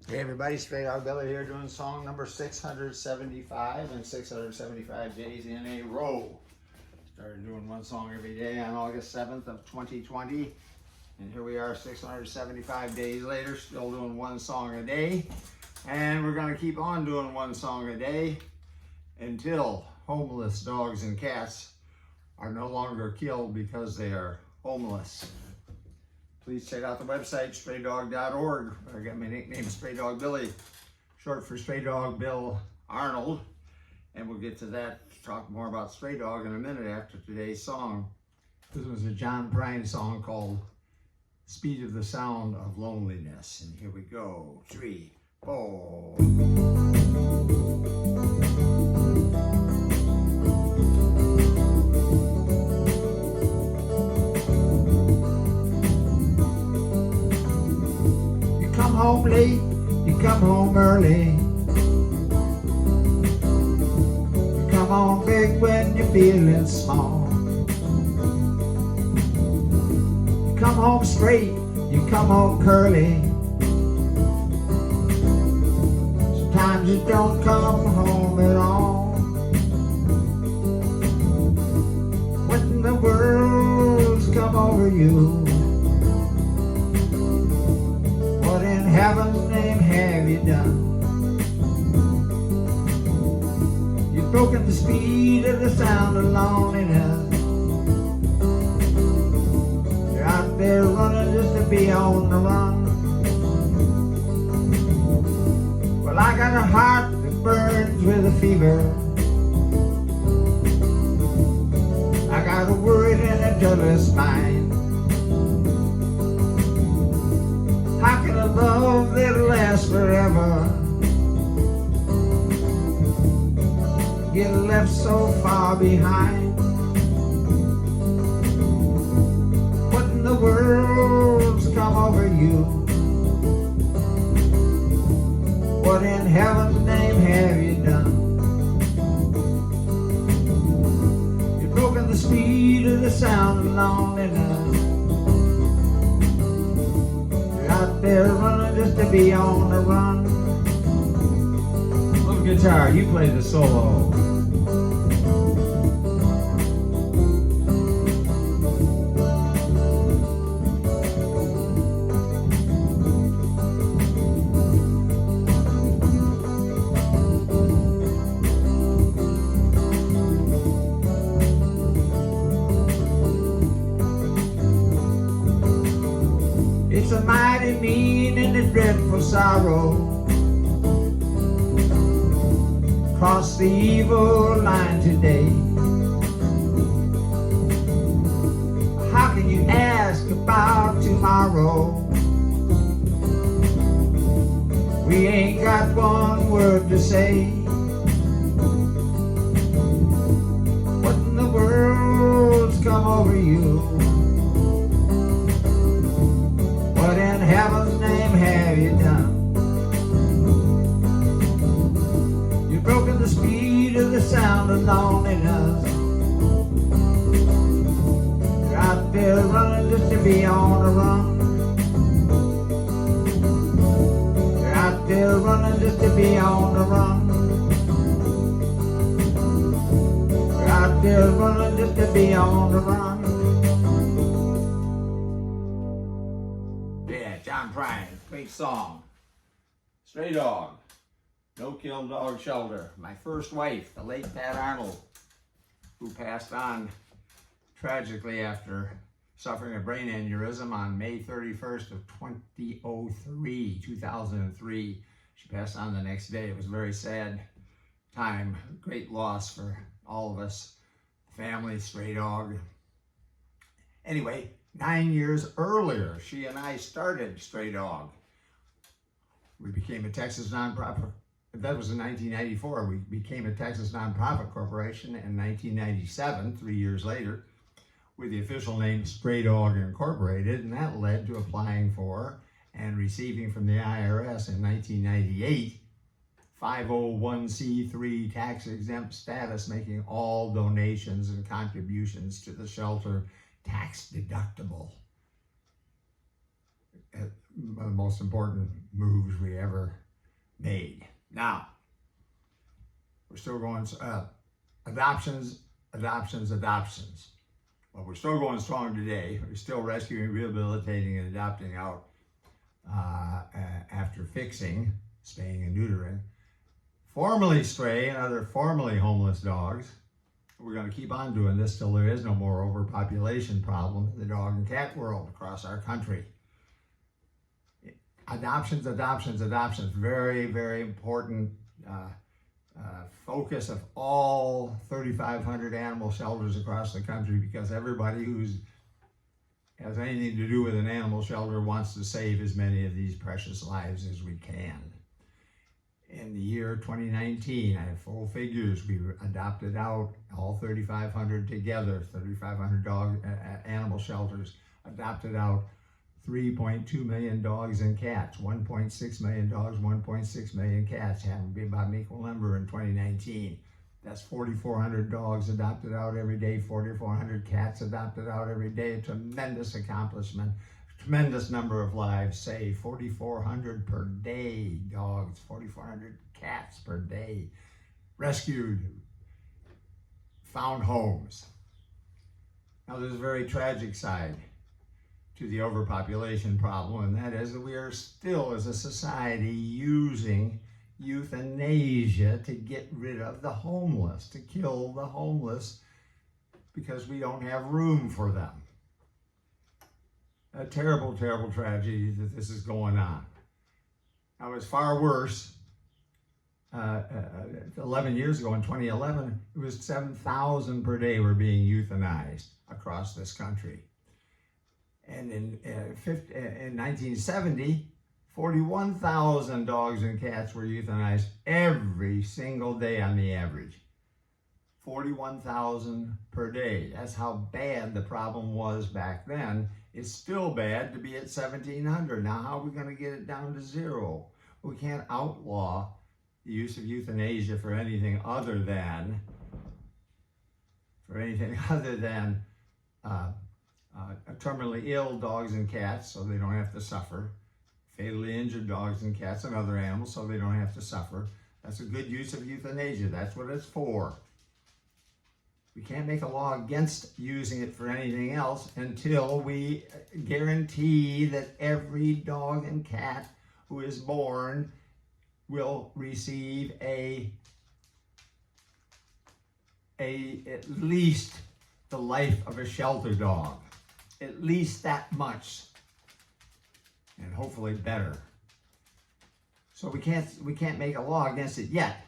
Hey everybody, Straydog Billy here doing song number 675 and 675 days in a row. Started doing one song every day on August 7th of 2020. And here we are 675 days later, still doing one song a day. And we're going to keep on doing one song a day until homeless dogs and cats are no longer killed because they are homeless. Please check out the website, straydog.org. I got my nickname, Straydog Billy, short for Straydog Bill Arnold. And we'll get to that, talk more about Straydog in a minute after today's song. This was a John Prine song called Speed of the Sound of Loneliness. And here we go, 3, 4. Home late, you come home early. You come home big when you're feeling small. You come home straight, you come home curly. Sometimes you don't come home at all. What in the world's come over you? What in heaven's name have you done? You've broken the speed of the sound of loneliness. You're out there running just to be on the run. Well, I got a heart that burns with a fever. I got a worried and a jealous mind. How can a love that lasts forever get left so far behind? What in the world's come over you? What in heaven's name have you done? You've broken the speed of the sound of loneliness. Out there running just to be on the run. Little guitar, you play the solo. It's a mighty mean and a dreadful sorrow. Cross the evil line today. How can you ask about tomorrow? We ain't got one word to say. What in the world's come over you? What in heaven's name have you done? You've broken the speed of the sound of loneliness. You're out there running just to be on the run. You're out there running just to be on the run. You're out there running just to be on the run. John Prine, great song. Straydog No-Kill Dog Shelter. My first wife, the late Pat Arnold, who passed on tragically after suffering a brain aneurysm on May 31st of 2003. She passed on the next day. It was a very sad time, great loss for all of us, family, Straydog. Anyway, 9 years earlier, she and I started Straydog. We became a Texas nonprofit. That was in 1994. We became a Texas nonprofit corporation in 1997, 3 years later, with the official name Straydog Incorporated, and that led to applying for and receiving from the IRS in 1998 501c3 tax-exempt status, making all donations and contributions to the shelter tax deductible. one of the most important moves we ever made. Now, we're still going, adoptions. Well, we're still going strong today. We're still rescuing, rehabilitating, and adopting out after fixing, spaying and neutering, formerly stray and other formerly homeless dogs. We're going to keep on doing this till there is no more overpopulation problem in the dog and cat world across our country. Adoptions. Very, very important focus of all 3,500 animal shelters across the country, because everybody who's has anything to do with an animal shelter wants to save as many of these precious lives as we can. In the year 2019, I have full figures. We adopted out all 3,500 together, 3,500 dog animal shelters, adopted out 3.2 million dogs and cats, 1.6 million dogs, 1.6 million cats, having to be about an equal number in 2019. That's 4,400 dogs adopted out every day, 4,400 cats adopted out every day. A tremendous accomplishment, tremendous number of lives saved. 4,400 per day dogs, 4,400 cats per day rescued, found homes. Now there's a very tragic side to the overpopulation problem, and that is that we are still, as a society, using euthanasia to get rid of the homeless, to kill the homeless, because we don't have room for them. A terrible, terrible tragedy that this is going on. Now, it was far worse. 11 years ago, in 2011, it was 7,000 per day were being euthanized across this country. And in 1970, 41,000 dogs and cats were euthanized every single day on the average. 41,000 per day. That's how bad the problem was back then. It's still bad to be at 1,700. Now, how are we going to get it down to zero? We can't outlaw the use of euthanasia for anything other than terminally ill dogs and cats, so they don't have to suffer. Fatally injured dogs and cats and other animals, so they don't have to suffer. That's a good use of euthanasia. That's what it's for. We can't make a law against using it for anything else until we guarantee that every dog and cat who is born will receive at least the life of a shelter dog. At least that much. And hopefully better. So we can't make a law against it yet.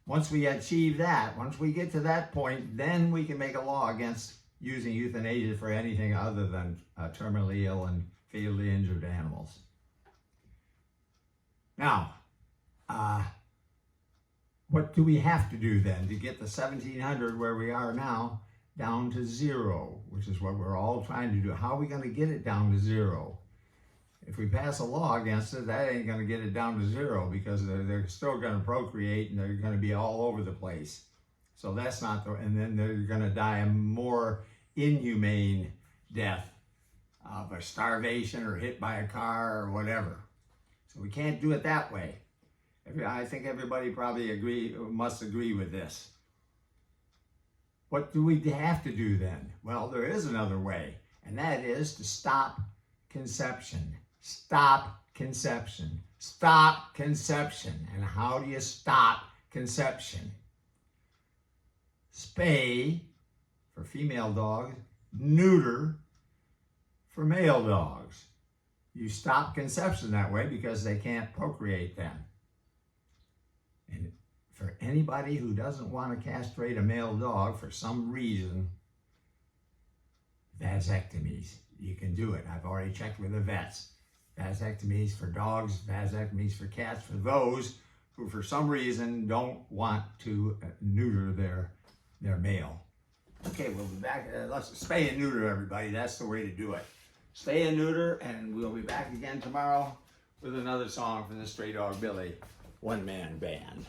Once we achieve that, once we get to that point, then we can make a law against using euthanasia for anything other than terminally ill and fatally injured animals. Now, what do we have to do then to get the 1,700 where we are now down to zero, which is what we're all trying to do? How are we going to get it down to zero? If we pass a law against it, that ain't going to get it down to zero, because they're still going to procreate and they're going to be all over the place. So that's not and then they're going to die a more inhumane death of a starvation or hit by a car or whatever. So we can't do it that way. I think everybody probably must agree with this. What do we have to do then? Well, there is another way, and that is to stop conception. Stop conception. Stop conception. And how do you stop conception? Spay for female dogs, neuter for male dogs. You stop conception that way because they can't procreate then. And for anybody who doesn't want to castrate a male dog for some reason, vasectomies. You can do it. I've already checked with the vets. Vasectomies for dogs, vasectomies for cats, for those who for some reason don't want to neuter their male. Okay, we'll be back. Let's spay and neuter, everybody. That's the way to do it. Spay and neuter, and we'll be back again tomorrow with another song from the Straydog Billy one-man band.